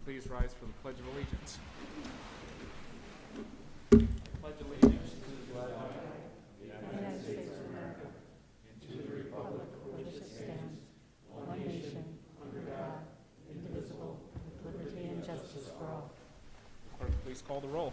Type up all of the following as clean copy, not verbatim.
please rise for the Pledge of Allegiance. I pledge allegiance to the flag of the United States of America, and to the republic for which it stands, one nation, under God, indivisible, with liberty and justice for all. Clerk, please call the roll.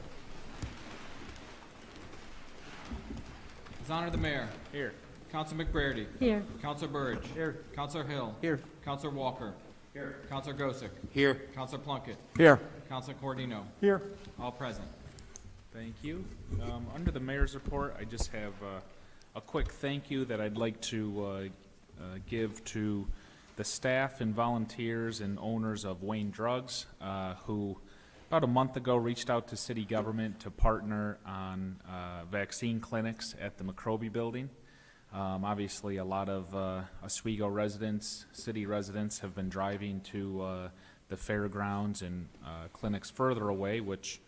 His Honor the Mayor. Here. Councilor McBrady. Here. Councilor Burge. Here. Councilor Hill. Here. Councilor Walker. Here. Councilor Gosick. Here. Councilor Plunkett. Here. Councilor Cordino. Here. All present. Thank you. Under the mayor's report, I just have a quick thank you that I'd like to give to the staff and volunteers and owners of Wayne Drugs, who about a month ago reached out to city government to partner on vaccine clinics at the McRobey building. Obviously, a lot of Oswego residents, city residents, have been driving to the fairgrounds and clinics further away, which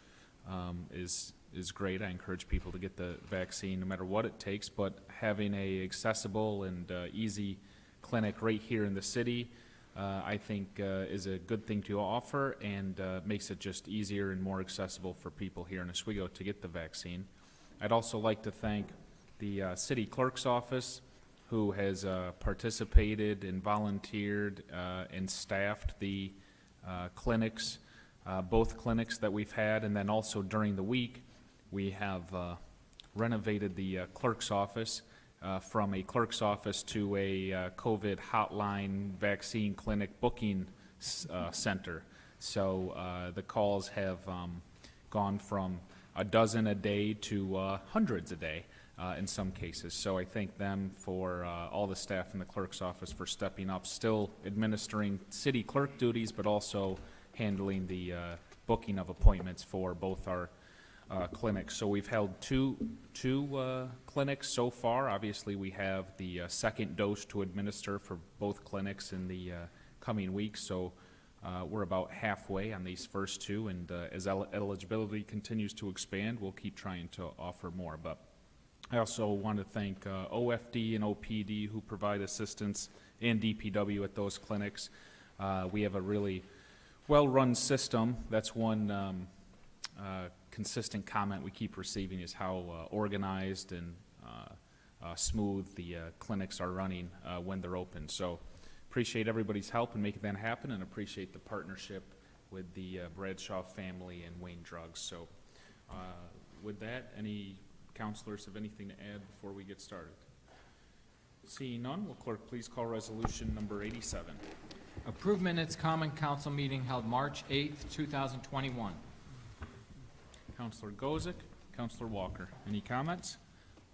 is great. I encourage people to get the vaccine no matter what it takes, but having a accessible and easy clinic right here in the city, I think is a good thing to offer, and makes it just easier and more accessible for people here in Oswego to get the vaccine. I'd also like to thank the city clerk's office, who has participated and volunteered and staffed the clinics, both clinics that we've had, and then also during the week we have renovated the clerk's office from a clerk's office to a COVID hotline vaccine clinic booking center. So the calls have gone from a dozen a day to hundreds a day in some cases. So I thank them for all the staff in the clerk's office for stepping up, still administering city clerk duties, but also handling the booking of appointments for both our clinics. So we've held two clinics so far. Obviously, we have the second dose to administer for both clinics in the coming weeks. So we're about halfway on these first two, and as eligibility continues to expand, we'll keep trying to offer more. But I also want to thank OFD and OPD, who provide assistance, and DPW at those clinics. We have a really well-run system. That's one consistent comment we keep receiving, is how organized and smooth the clinics are running when they're open. So appreciate everybody's help in making that happen, and appreciate the partnership with the Bradshaw family and Wayne Drugs. So with that, any counselors have anything to add before we get started? Seeing none, will clerk please call resolution number 87. Approve minutes common council meeting held March 8th, 2021. Councilor Gosick, Councilor Walker. Any comments?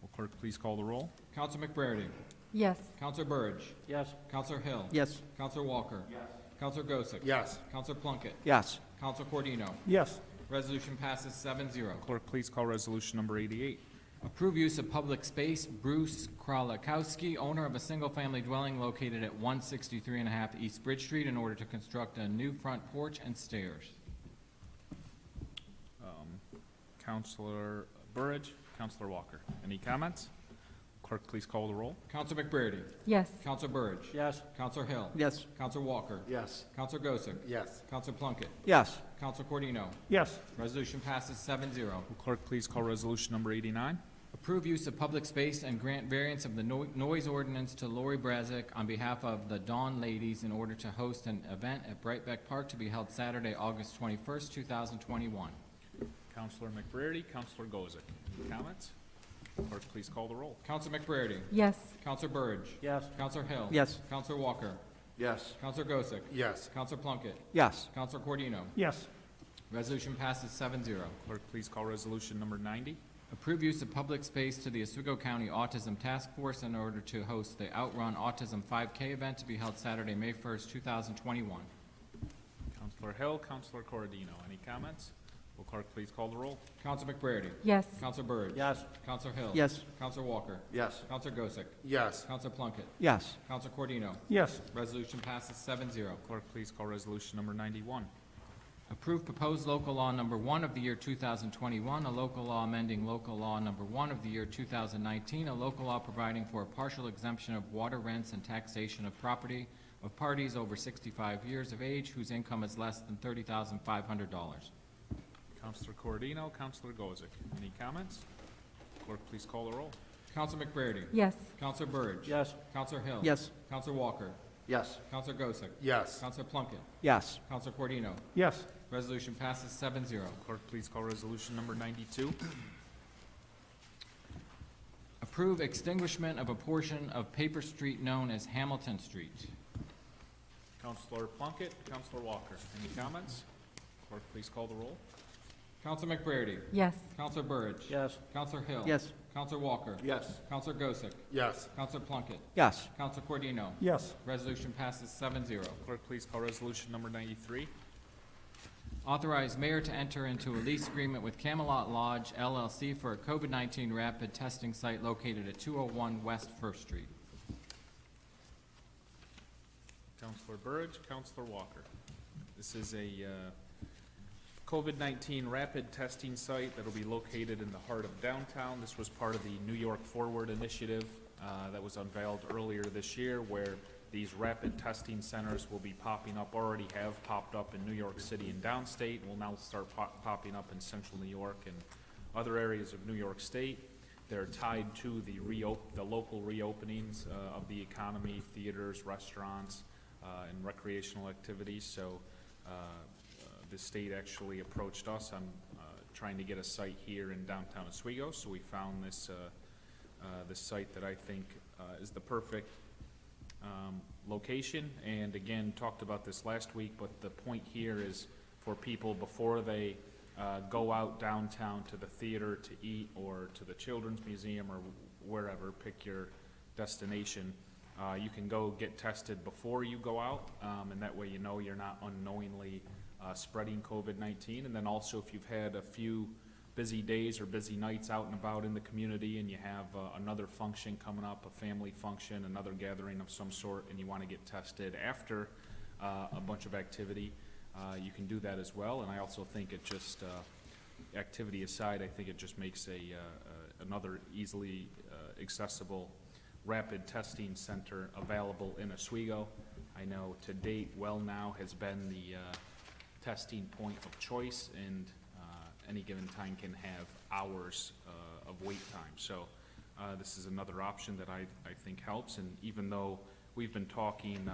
Will clerk please call the roll? Councilor McBrady. Yes. Councilor Burge. Yes. Councilor Hill. Yes. Councilor Walker. Yes. Councilor Gosick. Yes. Councilor Plunkett. Yes. Councilor Cordino. Yes. Resolution passes 7-0. Clerk please call resolution number 88. Approve use of public space. Bruce Kralakowski, owner of a single-family dwelling located at 163.5 East Bridge Street, in order to construct a new front porch and stairs. Councilor Burridge, Councilor Walker. Any comments? Clerk please call the roll. Councilor McBrady. Yes. Councilor Burge. Yes. Councilor Hill. Yes. Councilor Walker. Yes. Councilor Gosick. Yes. Councilor Plunkett. Yes. Councilor Cordino. Yes. Resolution passes 7-0. Will clerk please call resolution number 89? Approve use of public space and grant variance of the noise ordinance to Lori Brazick on behalf of the Dawn Ladies, in order to host an event at Brightbeck Park to be held Saturday, August 21st, 2021. Councilor McBrady, Councilor Gosick. Any comments? Clerk please call the roll. Councilor McBrady. Yes. Councilor Burge. Yes. Councilor Hill. Yes. Councilor Walker. Yes. Councilor Gosick. Yes. Councilor Plunkett. Yes. Councilor Cordino. Yes. Resolution passes 7-0. Clerk please call resolution number 90. Approve use of public space to the Oswego County Autism Task Force in order to host the Outrun Autism 5K event to be held Saturday, May 1st, 2021. Councilor Hill, Councilor Corradino. Any comments? Will clerk please call the roll? Councilor McBrady. Yes. Councilor Burge. Yes. Councilor Hill. Yes. Councilor Walker. Yes. Councilor Gosick. Yes. Councilor Plunkett. Yes. Councilor Cordino. Yes. Resolution passes 7-0. Clerk please call resolution number 91. Approve proposed local law number 1 of the year 2021, a local law amending local law number 1 of the year 2019, a local law providing for a partial exemption of water rents and taxation of property of parties over 65 years of age whose income is less than $30,500. Counselor Cordino, Counselor Gozick. Any comments? Clerk, please call the roll. Counselor McBrady. Yes. Counselor Burge. Yes. Counselor Hill. Yes. Counselor Walker. Yes. Counselor Gosick. Yes. Counselor Plunkett. Yes. Counselor Cordino. Yes. Resolution passes 7-0. Clerk, please call resolution number 92. Approve extinguishment of a portion of paper street known as Hamilton Street. Counselor Plunkett, Counselor Walker. Any comments? Clerk, please call the roll. Counselor McBrady. Yes. Counselor Burge. Yes. Counselor Hill. Yes. Counselor Walker. Yes. Counselor Gosick. Yes. Counselor Plunkett. Yes. Counselor Cordino. Yes. Resolution passes 7-0. Clerk, please call resolution number 93. Authorize mayor to enter into a lease agreement with Camelot Lodge LLC for a COVID-19 rapid testing site located at 201 West First Street. Counselor Burge, Counselor Walker. This is a COVID-19 rapid testing site that will be located in the heart of downtown. This was part of the New York Forward initiative that was unveiled earlier this year, where these rapid testing centers will be popping up, already have popped up in New York City and downstate, and will now start popping up in central New York and other areas of New York State. They're tied to the local reopenings of the economy, theaters, restaurants, and recreational activities. So the state actually approached us on trying to get a site here in downtown Oswego. So we found this site that I think is the perfect location. And again, talked about this last week, but the point here is for people before they go out downtown to the theater to eat or to the children's museum or wherever, pick your destination. You can go get tested before you go out, and that way you know you're not unknowingly spreading COVID-19. And then also if you've had a few busy days or busy nights out and about in the community and you have another function coming up, a family function, another gathering of some sort, and you want to get tested after a bunch of activity, you can do that as well. And I also think it just, activity aside, I think it just makes another easily accessible rapid testing center available in Oswego. I know to date, WellNow has been the testing point of choice, and any given time can have hours of wait time. So this is another option that I think helps. And even though we've been talking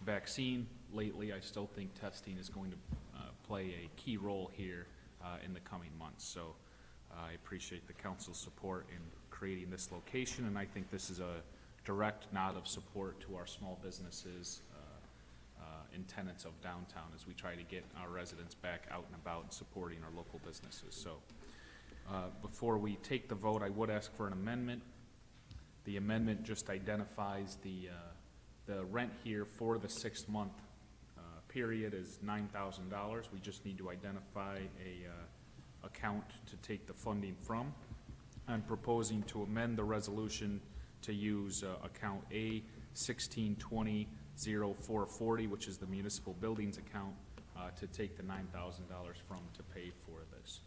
vaccine lately, I still think testing is going to play a key role here in the coming months. So I appreciate the council's support in creating this location, and I think this is a direct nod of support to our small businesses and tenants of downtown as we try to get our residents back out and about and supporting our local businesses. So before we take the vote, I would ask for an amendment. The amendment just identifies the rent here for the 6-month period is $9,000. We just need to identify a account to take the funding from. I'm proposing to amend the resolution to use account A 1620-0440, which is the municipal buildings account, to take the $9,000 from to pay for this.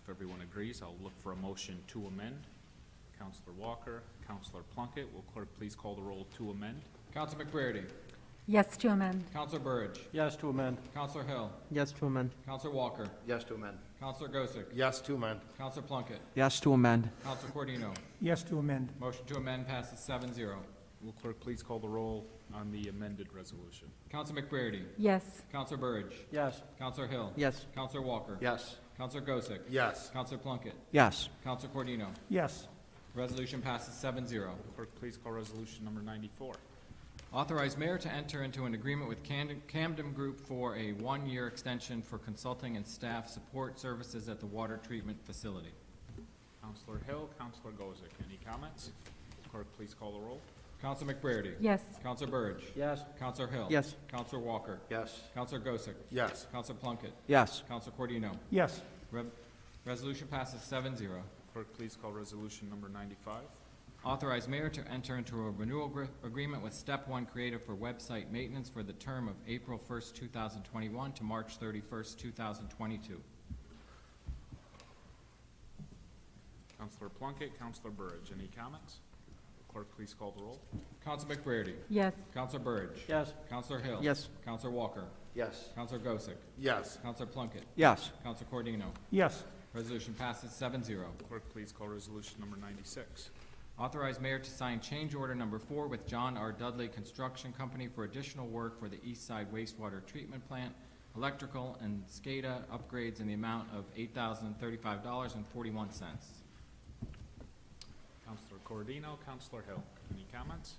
If everyone agrees, I'll look for a motion to amend. Counselor Walker, Counselor Plunkett, will clerk please call the roll to amend? Counselor McBrady. Yes to amend. Counselor Burge. Yes to amend. Counselor Hill. Yes to amend. Counselor Walker. Yes to amend. Counselor Gosick. Yes to amend. Counselor Plunkett. Yes to amend. Counselor Cordino. Yes to amend. Motion to amend passes 7-0. Will clerk please call the roll on the amended resolution? Counselor McBrady. Yes. Counselor Burge. Yes. Counselor Hill. Yes. Counselor Walker. Yes. Counselor Gosick. Yes. Counselor Plunkett. Yes. Counselor Cordino. Yes. Resolution passes 7-0. Clerk please call resolution number 94. Authorize mayor to enter into an agreement with Camden Group for a 1-year extension for consulting and staff support services at the water treatment facility. Counselor Hill, Counselor Gozick, any comments? Clerk please call the roll. Counselor McBrady. Yes. Counselor Burge. Yes. Counselor Hill. Yes. Counselor Walker. Yes. Counselor Gosick. Yes. Counselor Plunkett. Yes. Counselor Cordino. Yes. Resolution passes 7-0. Clerk please call resolution number 95. Authorize mayor to enter into a renewal agreement with Step One Creative for website maintenance for the term of April 1st, 2021 to March 31st, 2022. Counselor Plunkett, Counselor Burge, any comments? Clerk, please call the roll. Counsel McBrady. Yes. Counselor Burge. Yes. Counselor Hill. Yes. Counselor Walker. Yes. Counselor Gosick. Yes. Counselor Plunkett. Yes. Counselor Cordino. Yes. Resolution passes 7-0. Clerk, please call resolution number 96. Authorize mayor to sign change order number 4 with John R. Dudley Construction Company for additional work for the East Side wastewater treatment plant, electrical and SCADA upgrades in the amount of $8,035.41. Counselor Cordino, Counselor Hill. Any comments?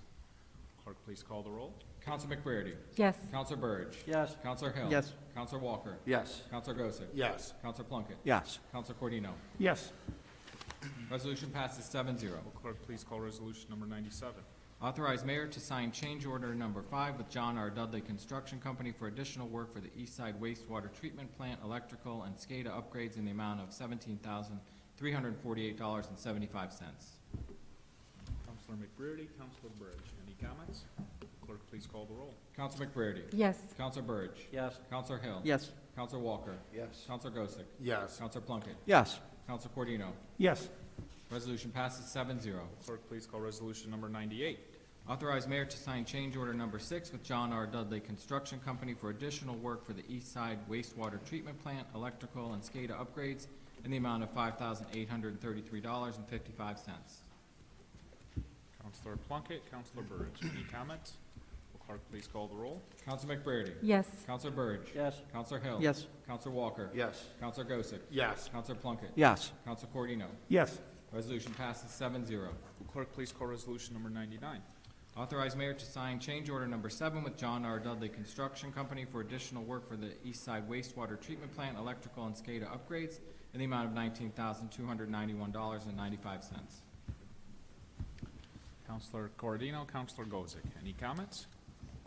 Clerk, please call the roll. Counselor McBrady. Yes. Counselor Burge. Yes. Counselor Hill. Yes. Counselor Walker. Yes. Counselor Gosick. Yes. Counselor Plunkett. Yes. Counselor Cordino. Yes. Resolution passes 7-0. Will clerk please call resolution number 97? Authorize mayor to sign change order number 5 with John R. Dudley Construction Company for additional work for the East Side wastewater treatment plant, electrical, and SCADA upgrades in the amount of $17,348.75. Counselor McBrady, Counselor Burge. Any comments? Clerk, please call the roll. Counselor McBrady. Yes. Counselor Burge. Yes. Counselor Hill. Yes. Counselor Walker. Yes. Counselor Gosick. Yes. Counselor Plunkett. Yes. Counselor Cordino. Yes. Resolution passes 7-0. Clerk, please call resolution number 98. Authorize mayor to sign change order number 6 with John R. Dudley Construction Company for additional work for the East Side wastewater treatment plant, electrical, and SCADA upgrades in the amount of $5,833.55. Counselor Plunkett, Counselor Burge. Any comments? Will clerk please call the roll? Counselor McBrady. Yes. Counselor Burge. Yes. Counselor Hill. Yes. Counselor Walker. Yes. Counselor Gosick. Yes. Counselor Plunkett. Yes. Counselor Cordino. Yes. Resolution passes 7-0. Will clerk please call resolution number 99? Authorize mayor to sign change order number 7 with John R. Dudley Construction Company for additional work for the East Side wastewater treatment plant, electrical, and SCADA upgrades in the amount of $19,291.95. Counselor Cordino, Counselor Gosick. Any comments?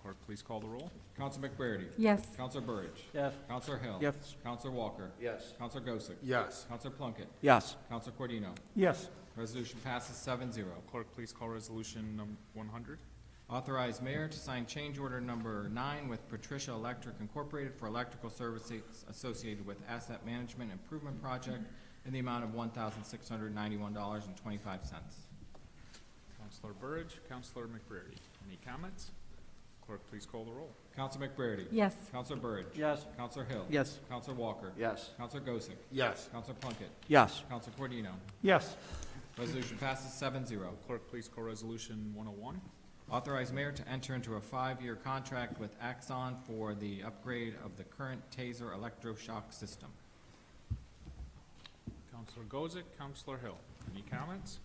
Clerk, please call the roll. Counselor McBrady. Yes. Counselor Burge. Yes. Counselor Hill. Yes. Counselor Walker. Yes. Counselor Gosick. Yes. Counselor Plunkett. Yes. Counselor Cordino. Yes. Resolution passes 7-0. Clerk, please call resolution 100. Authorize mayor to sign change order number 9 with Patricia Electric Incorporated for electrical services associated with asset management improvement project in the amount of $1,691.25. Counselor Burge, Counselor McBrady. Any comments? Clerk, please call the roll. Counselor McBrady. Yes. Counselor Burge. Yes. Counselor Hill. Yes. Counselor Walker. Yes. Counselor Gosick. Yes. Counselor Plunkett. Yes. Counselor Cordino. Yes. Resolution passes 7-0. Clerk, please call resolution 101. Authorize mayor to enter into a 5-year contract with Axon for the upgrade of the current taser electroshock system. Counselor Gosick, Counselor Hill. Any comments?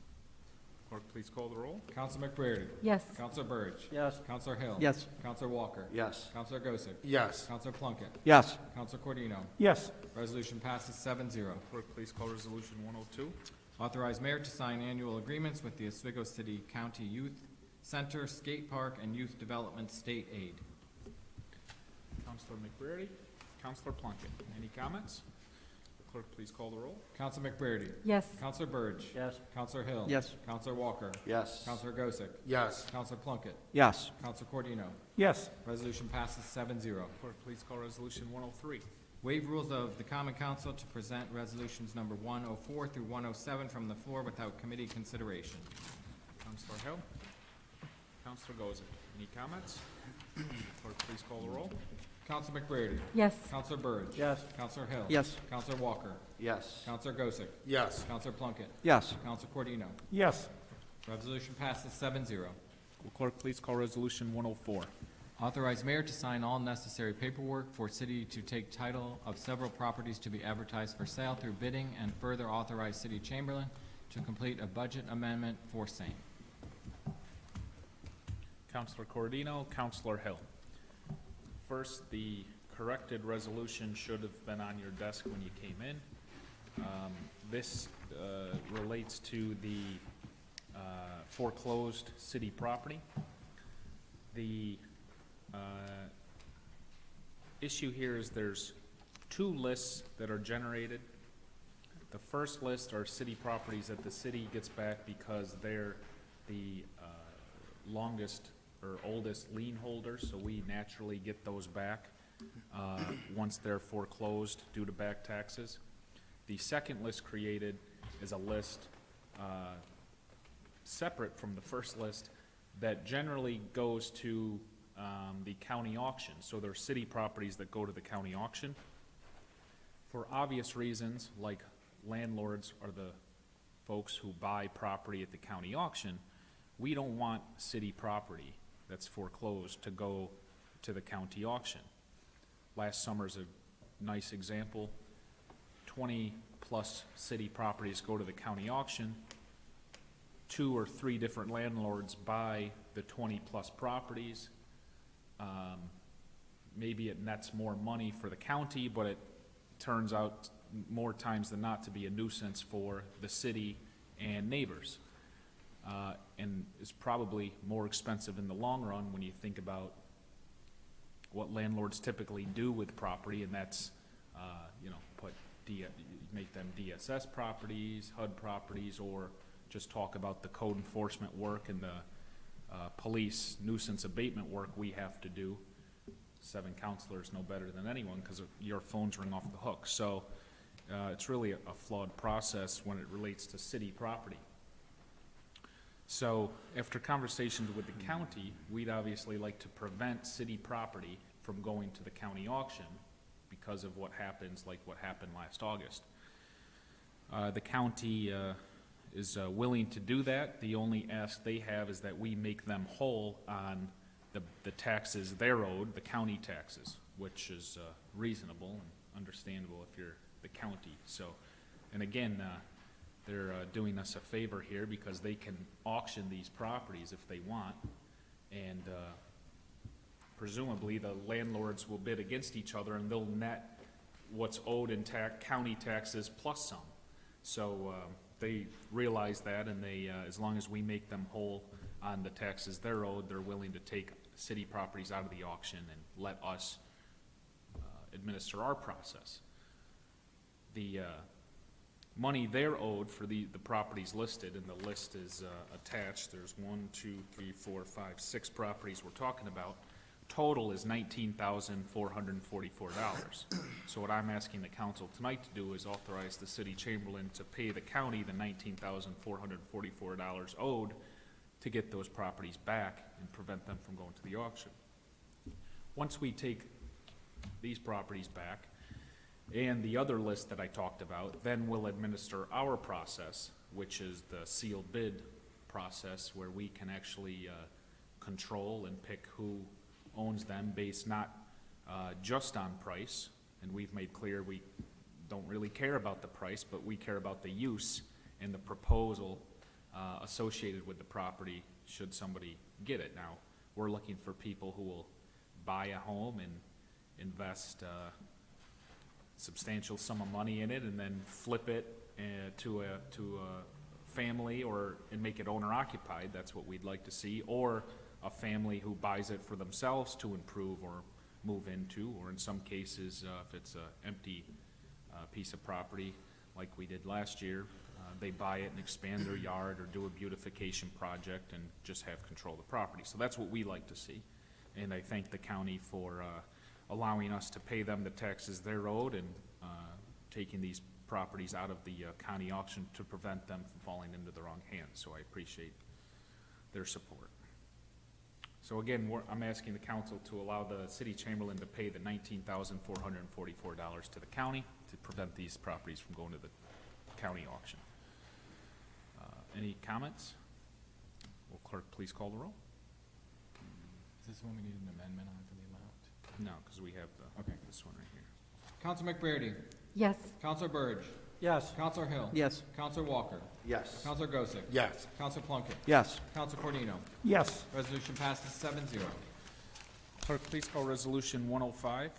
Clerk, please call the roll. Counselor McBrady. Yes. Counselor Burge. Yes. Counselor Hill. Yes. Counselor Walker. Yes. Counselor Gosick. Yes. Counselor Plunkett. Yes. Counselor Cordino. Yes. Resolution passes 7-0. Clerk, please call resolution 102. Authorize mayor to sign annual agreements with the Oswego City County Youth Center, Skate Park, and Youth Development State Aid. Counselor McBrady, Counselor Plunkett. Any comments? Clerk, please call the roll. Counselor McBrady. Yes. Counselor Burge. Yes. Counselor Hill. Yes. Counselor Walker. Yes. Counselor Gosick. Yes. Counselor Plunkett. Yes. Counselor Cordino. Yes. Resolution passes 7-0. Clerk, please call resolution 103. Waive rules of the Common Council to present resolutions number 104 through 107 from the floor without committee consideration. Counselor Hill, Counselor Gosick. Any comments? Clerk, please call the roll. Counselor McBrady. Yes. Counselor Burge. Yes. Counselor Hill. Yes. Counselor Walker. Yes. Counselor Gosick. Yes. Counselor Plunkett. Yes. Counselor Cordino. Yes. Resolution passes 7-0. Will clerk please call resolution 104? Authorize mayor to sign all necessary paperwork for city to take title of several properties to be advertised for sale through bidding, and further authorize city chamberlain to complete a budget amendment for same. Counselor Cordino, Counselor Hill. First, the corrected resolution should have been on your desk when you came in. This relates to the foreclosed city property. The issue here is there's 2 lists that are generated. The first list are city properties that the city gets back because they're the longest or oldest lien holders, so we naturally get those back once they're foreclosed due to back taxes. The second list created is a list separate from the first list that generally goes to the county auction. So there are city properties that go to the county auction. For obvious reasons, like landlords are the folks who buy property at the county auction, we don't want city property that's foreclosed to go to the county auction. Last summer's a nice example. 20-plus city properties go to the county auction. 2 or 3 different landlords buy the 20-plus properties. Maybe it nets more money for the county, but it turns out more times than not to be a nuisance for the city and neighbors. And is probably more expensive in the long run when you think about what landlords typically do with property, and that's, make them DSS properties, HUD properties, or just talk about the code enforcement work and the police nuisance abatement work we have to do. 7 counselors know better than anyone because your phones ring off the hook. So it's really a flawed process when it relates to city property. So after conversations with the county, we'd obviously like to prevent city property from going to the county auction because of what happens, like what happened last August. The county is willing to do that. The only ask they have is that we make them whole on the taxes they're owed, the county taxes, which is reasonable and understandable if you're the county. So, and again, they're doing us a favor here because they can auction these properties if they want, and presumably the landlords will bid against each other and they'll net what's owed in county taxes plus some. So they realize that, and they, as long as we make them whole on the taxes they're owed, they're willing to take city properties out of the auction and let us administer our process. The money they're owed for the properties listed, and the list is attached. There's 1, 2, 3, 4, 5, 6 properties we're talking about. Total is $19,444. So what I'm asking the council tonight to do is authorize the city chamberlain to pay the county the $19,444 owed to get those properties back and prevent them from going to the auction. Once we take these properties back and the other list that I talked about, then we'll administer our process, which is the sealed bid process, where we can actually control and pick who owns them based not just on price, and we've made clear we don't really care about the price, but we care about the use and the proposal associated with the property should somebody get it. Now, we're looking for people who will buy a home and invest a substantial sum of money in it and then flip it to a family and make it owner occupied. That's what we'd like to see. Or a family who buys it for themselves to improve or move into, or in some cases, if it's an empty piece of property like we did last year, they buy it and expand their yard or do a beautification project and just have control of the property. So that's what we like to see. And I thank the county for allowing us to pay them the taxes they're owed and taking these properties out of the county auction to prevent them from falling into the wrong hands. So I appreciate their support. So again, I'm asking the council to allow the city chamberlain to pay the $19,444 to the county to prevent these properties from going to the county auction. Any comments? Will clerk please call the roll? Is this one we need an amendment on for the amount? No, because we have this one right here. Counselor McBrady. Yes. Counselor Burge. Yes. Counselor Hill. Yes. Counselor Walker. Yes. Counselor Gosick. Yes. Counselor Plunkett. Yes. Counselor Cordino. Yes. Resolution passes 7-0. Clerk, please call resolution 105.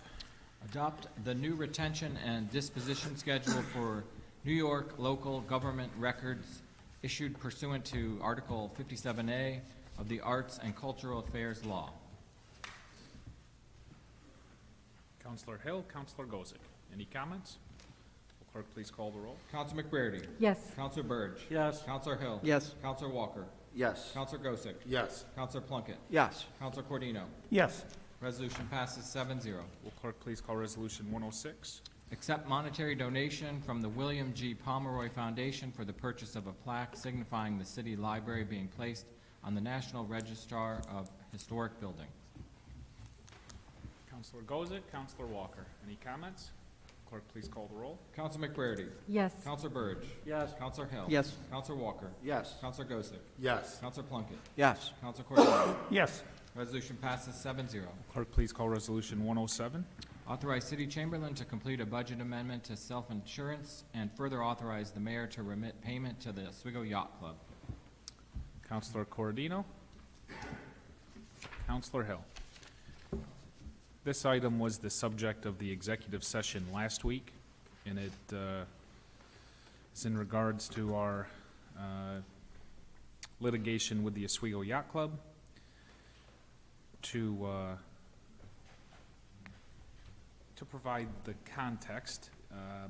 Adopt the new retention and disposition schedule for New York local government records issued pursuant to Article 57A of the Arts and Cultural Affairs Law. Counselor Hill, Counselor Gosick. Any comments? Will clerk please call the roll? Counselor McBrady. Yes. Counselor Burge. Yes. Counselor Hill. Yes. Counselor Walker. Yes. Counselor Gosick. Yes. Counselor Plunkett. Yes. Counselor Cordino. Yes. Resolution passes 7-0. Will clerk please call resolution 106? Accept monetary donation from the William G. Pomeroy Foundation for the purchase of a plaque signifying the city library being placed on the National Register of Historic Buildings. Counselor Gozick, Counselor Walker. Any comments? Clerk, please call the roll. Counselor McBrady. Yes. Counselor Burge. Yes. Counselor Hill. Yes. Counselor Walker. Yes. Counselor Gozick. Yes. Counselor Plunkett. Yes. Counselor Cordero. Yes. Resolution passes 7-0. Clerk, please call Resolution 107. Authorize City Chamberlain to complete a budget amendment to self-insurance and further authorize the mayor to remit payment to the Oswego Yacht Club. Counselor Corradino. Counselor Hill. This item was the subject of the executive session last week, and it is in regards to our litigation with the Oswego Yacht Club to provide the context.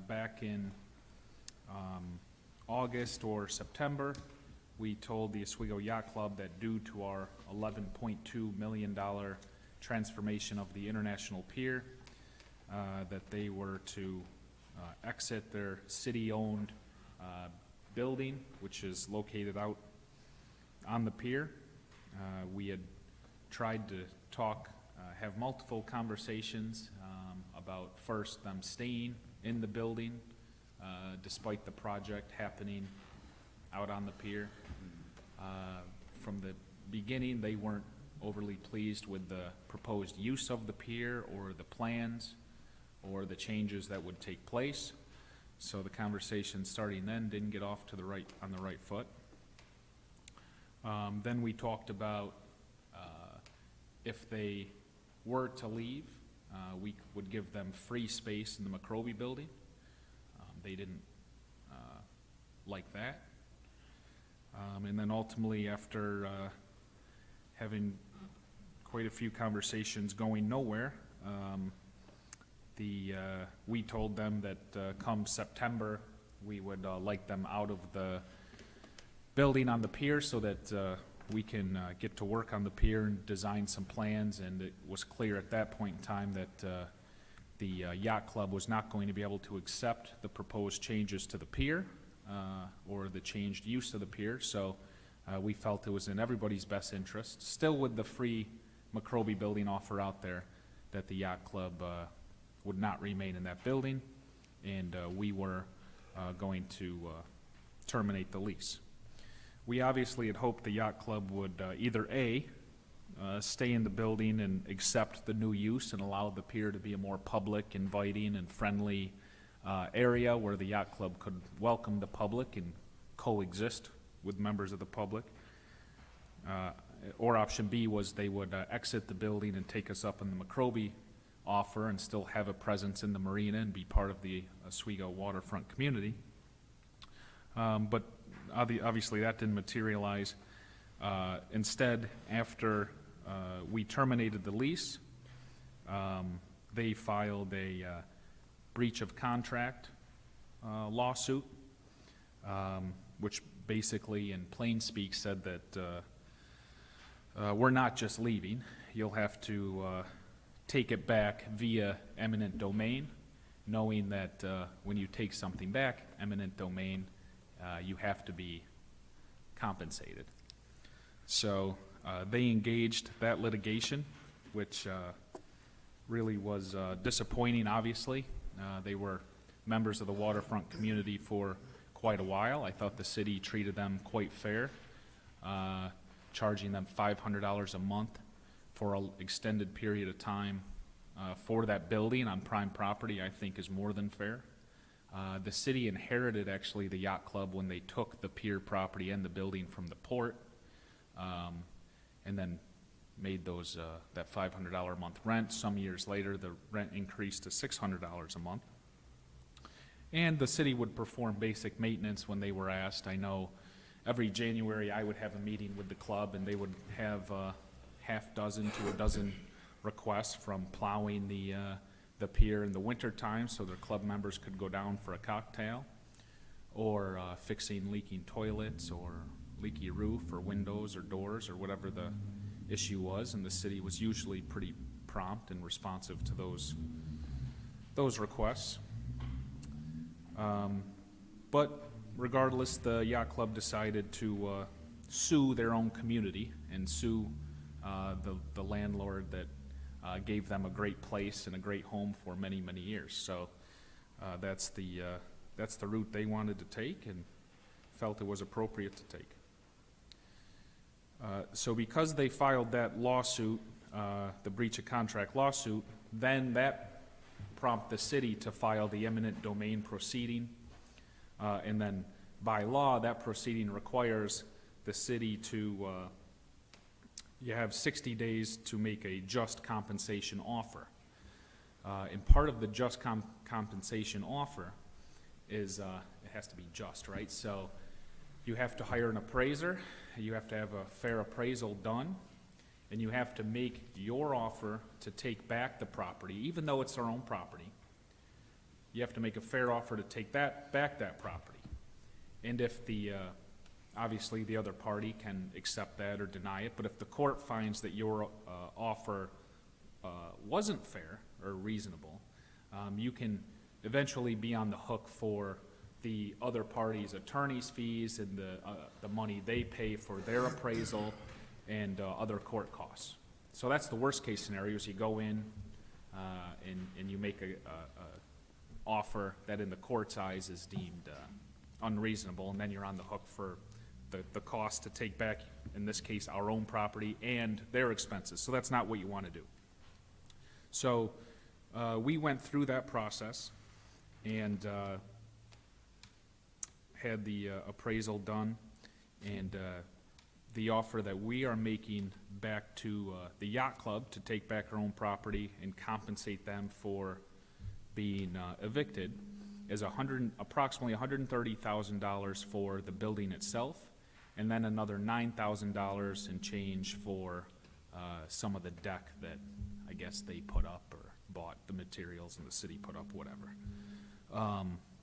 Back in August or September, we told the Oswego Yacht Club that due to our $11.2 million transformation of the International Pier, that they were to exit their city-owned building, which is located out on the pier. We had tried to talk, have multiple conversations about first them staying in the building despite the project happening out on the pier. From the beginning, they weren't overly pleased with the proposed use of the pier or the plans or the changes that would take place. So the conversation starting then didn't get off to on the right foot. Then we talked about if they were to leave, we would give them free space in the McRobey building. They didn't like that. And then ultimately, after having quite a few conversations going nowhere, we told them that come September, we would like them out of the building on the pier so that we can get to work on the pier and design some plans. And it was clear at that point in time that the Yacht Club was not going to be able to accept the proposed changes to the pier or the changed use of the pier. So we felt it was in everybody's best interest, still with the free McRobey building offer out there, that the Yacht Club would not remain in that building, and we were going to terminate the lease. We obviously had hoped the Yacht Club would either A, stay in the building and accept the new use and allow the pier to be a more public, inviting, and friendly area where the Yacht Club could welcome the public and coexist with members of the public. Or option B was they would exit the building and take us up in the McRobey offer and still have a presence in the marina and be part of the Oswego waterfront community. But obviously that didn't materialize. Instead, after we terminated the lease, they filed a breach of contract lawsuit, which basically in plain speak said that we're not just leaving. You'll have to take it back via eminent domain, knowing that when you take something back, eminent domain, you have to be compensated. So they engaged that litigation, which really was disappointing, obviously. They were members of the waterfront community for quite a while. I thought the city treated them quite fair, charging them $500 a month for an extended period of time for that building on prime property, I think is more than fair. The city inherited actually the Yacht Club when they took the pier property and the building from the port, and then made those that $500 a month rent. Some years later, the rent increased to $600 a month. And the city would perform basic maintenance when they were asked. I know every January I would have a meeting with the club, and they would have half dozen to a dozen requests, from plowing the pier in the winter time so their club members could go down for a cocktail, or fixing leaking toilets or leaky roof or windows or doors or whatever the issue was. And the city was usually pretty prompt and responsive to those requests. But regardless, the yacht club decided to sue their own community and sue the landlord that gave them a great place and a great home for many, many years. So that's the route they wanted to take and felt it was appropriate to take. So because they filed that lawsuit, the breach of contract lawsuit, then that prompted the city to file the eminent domain proceeding. And then by law, that proceeding requires the city to, you have 60 days to make a just compensation offer. And part of the just compensation offer is, it has to be just, right? So you have to hire an appraiser, you have to have a fair appraisal done, and you have to make your offer to take back the property, even though it's our own property. You have to make a fair offer to take back that property. And if obviously the other party can accept that or deny it, but if the court finds that your offer wasn't fair or reasonable, you can eventually be on the hook for the other party's attorney's fees and the money they pay for their appraisal and other court costs. So that's the worst case scenario, is you go in and you make a offer that in the court's eyes is deemed unreasonable, and then you're on the hook for the cost to take back, in this case, our own property and their expenses. So that's not what you want to do. So we went through that process and had the appraisal done, and the offer that we are making back to the yacht club to take back our own property and compensate them for being evicted is approximately $130,000 for the building itself, and then another $9,000 and change for some of the deck that I guess they put up or bought the materials and the city put up, whatever.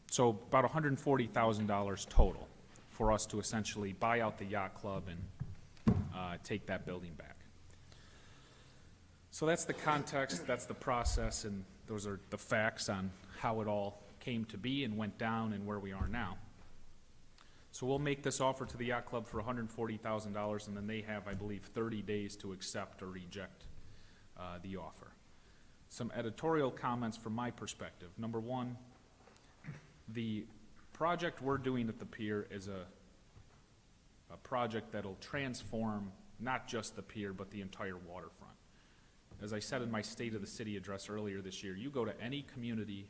So about $140,000 total for us to essentially buy out the yacht club and take that building back. So that's the context, that's the process, and those are the facts on how it all came to be and went down and where we are now. So we'll make this offer to the yacht club for $140,000, and then they have, I believe, 30 days to accept or reject the offer. Some editorial comments from my perspective. Number one, the project we're doing at the pier is a project that'll transform not just the pier, but the entire waterfront. As I said in my State of the City address earlier this year, you go to any community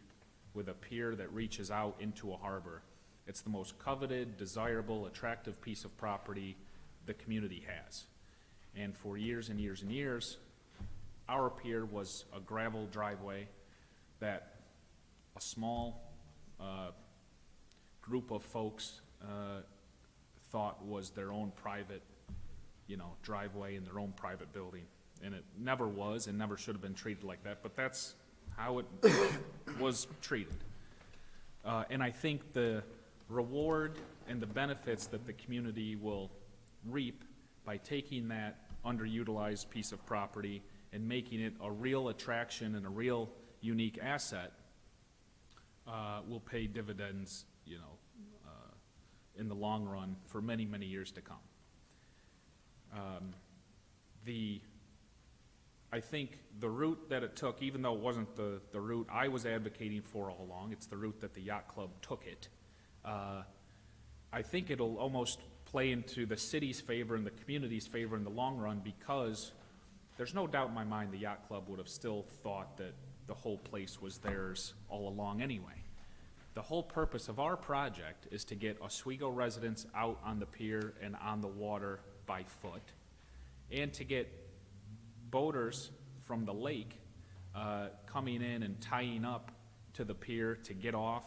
with a pier that reaches out into a harbor, it's the most coveted, desirable, attractive piece of property the community has. And for years and years and years, our pier was a gravel driveway that a small group of folks thought was their own private, driveway in their own private building. And it never was and never should have been treated like that, but that's how it was treated. And I think the reward and the benefits that the community will reap by taking that underutilized piece of property and making it a real attraction and a real unique asset will pay dividends, in the long run for many, many years to come. I think the route that it took, even though it wasn't the route I was advocating for all along, it's the route that the yacht club took it. I think it'll almost play into the city's favor and the community's favor in the long run, because there's no doubt in my mind the yacht club would have still thought that the whole place was theirs all along anyway. The whole purpose of our project is to get Oswego residents out on the pier and on the water by foot, and to get boaters from the lake coming in and tying up to the pier to get off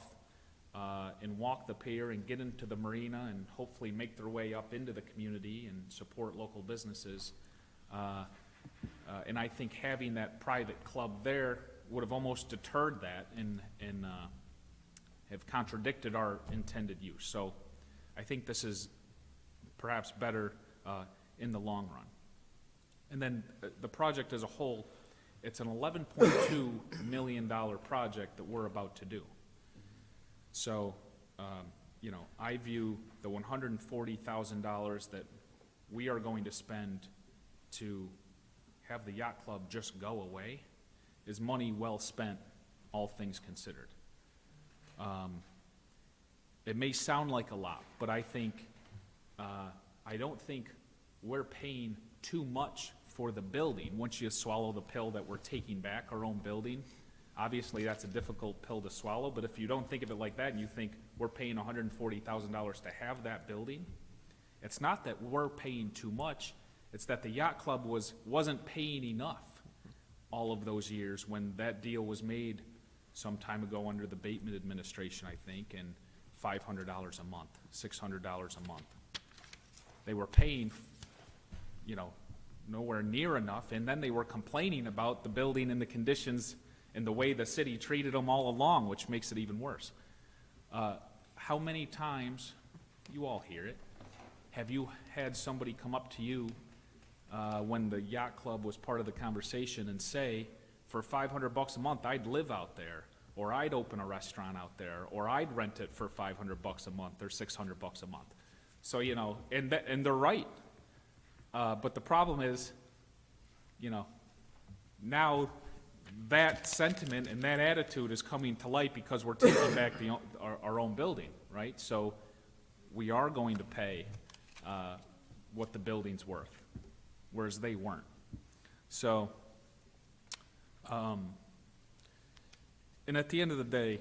and walk the pier and get into the marina and hopefully make their way up into the community and support local businesses. And I think having that private club there would have almost deterred that and have contradicted our intended use. So I think this is perhaps better in the long run. And then the project as a whole, it's an $11.2 million project that we're about to do. So, you know, I view the $140,000 that we are going to spend to have the yacht club just go away is money well spent, all things considered. It may sound like a lot, but I think, I don't think we're paying too much for the building. Once you swallow the pill that we're taking back our own building, obviously that's a difficult pill to swallow, but if you don't think of it like that and you think we're paying $140,000 to have that building, it's not that we're paying too much, it's that the yacht club wasn't paying enough all of those years when that deal was made some time ago under the Bateman administration, I think, and $500 a month, $600 a month. They were paying, you know, nowhere near enough, and then they were complaining about the building and the conditions and the way the city treated them all along, which makes it even worse. How many times, you all hear it, have you had somebody come up to you when the yacht club was part of the conversation and say, for $500 a month, I'd live out there, or I'd open a restaurant out there, or I'd rent it for $500 a month or $600 a month? So, you know, and they're right. But the problem is, you know, now that sentiment and that attitude is coming to light because we're taking back our own building, right? So we are going to pay what the building's worth, whereas they weren't. So, and at the end of the day,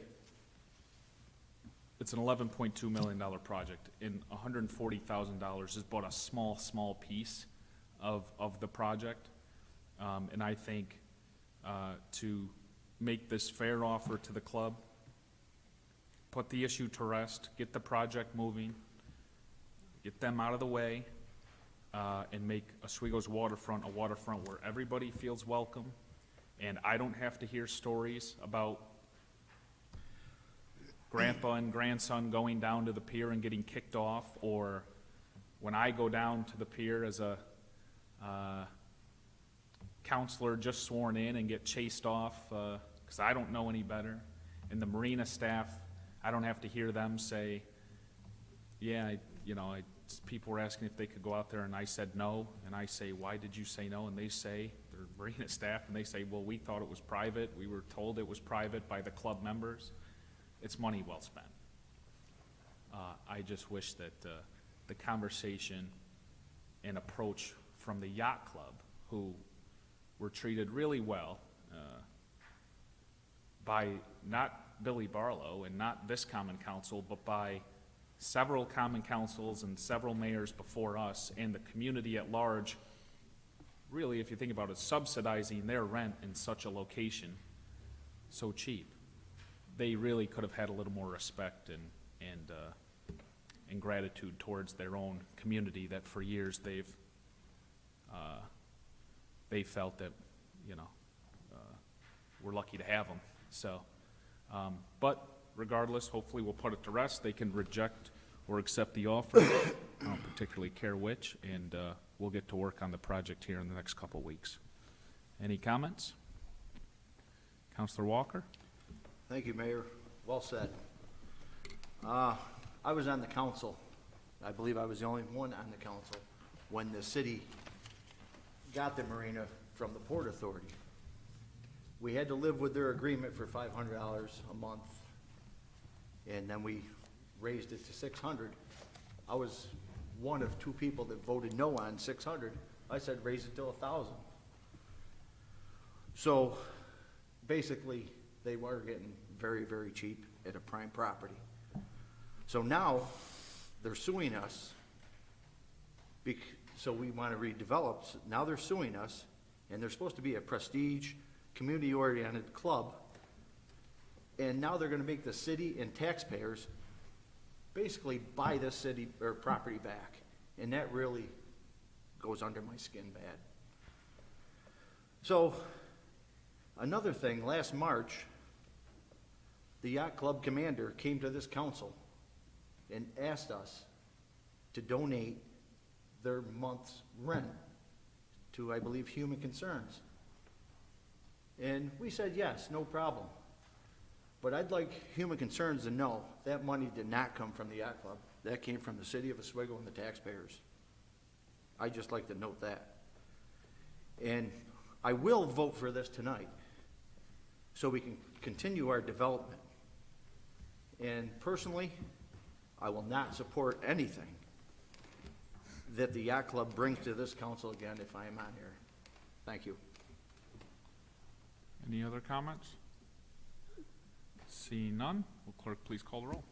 it's an $11.2 million project, and $140,000 is but a small piece of the project. And I think to make this fair offer to the club, put the issue to rest, get the project moving, get them out of the way, and make Oswego's waterfront a waterfront where everybody feels welcome, and I don't have to hear stories about grandpa and grandson going down to the pier and getting kicked off, or when I go down to the pier as a counselor just sworn in and get chased off because I don't know any better. And the marina staff, I don't have to hear them say, yeah, people were asking if they could go out there and I said no, and I say, why did you say no? And they say, they're marina staff, and they say, well, we thought it was private. We were told it was private by the club members. It's money well spent. I just wish that the conversation and approach from the yacht club, who were treated really well by not Billy Barlow and not this common council, but by several common councils and several mayors before us, and the community at large, really, if you think about it, subsidizing their rent in such a location so cheap. They really could have had a little more respect and gratitude towards their own community that for years they felt that, we're lucky to have them. So, but regardless, hopefully we'll put it to rest. They can reject or accept the offer. I don't particularly care which, and we'll get to work on the project here in the next couple weeks. Any comments? Councilor Walker? Thank you, Mayor. Well said. I was on the council. I believe I was the only one on the council when the city got the marina from the Port Authority. We had to live with their agreement for $500 a month, and then we raised it to $600. I was one of two people that voted no on $600. I said raise it to $1,000. So basically, they were getting very, very cheap at a prime property. So now they're suing us. So we want to redevelop. So now they're suing us, and they're supposed to be a prestige, community-oriented club. And now they're going to make the city and taxpayers basically buy this city or property back. And that really goes under my skin bad. So another thing, last March, the yacht club commander came to this council and asked us to donate their month's rent to, I believe, Human Concerns. And we said yes, no problem. But I'd like Human Concerns to know that money did not come from the yacht club. That came from the city of Oswego and the taxpayers. I'd just like to note that. And I will vote for this tonight so we can continue our development. And personally, I will not support anything that the yacht club brings to this council again if I am on here. Thank you. Any other comments? Seeing none, will clerk please call the roll?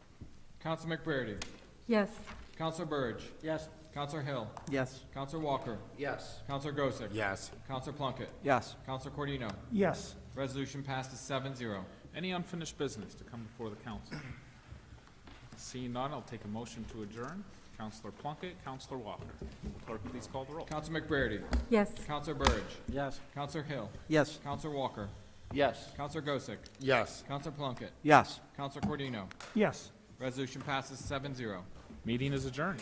Counselor McBrady. Yes. Counselor Burge. Yes. Counselor Hill. Yes. Counselor Walker. Yes. Counselor Gosick. Yes. Counselor Plunkett. Yes. Counselor Cordino. Yes. Resolution passes 7-0. Any unfinished business to come before the council? Seeing none, I'll take a motion to adjourn. Counselor Plunkett, Counselor Walker. Will clerk please call the roll? Counselor McBrady. Yes. Counselor Burge. Yes. Counselor Hill. Yes. Counselor Walker. Yes. Counselor Gosick. Yes. Counselor Plunkett. Yes. Counselor Cordino. Yes. Resolution passes 7-0. Meeting is adjourned.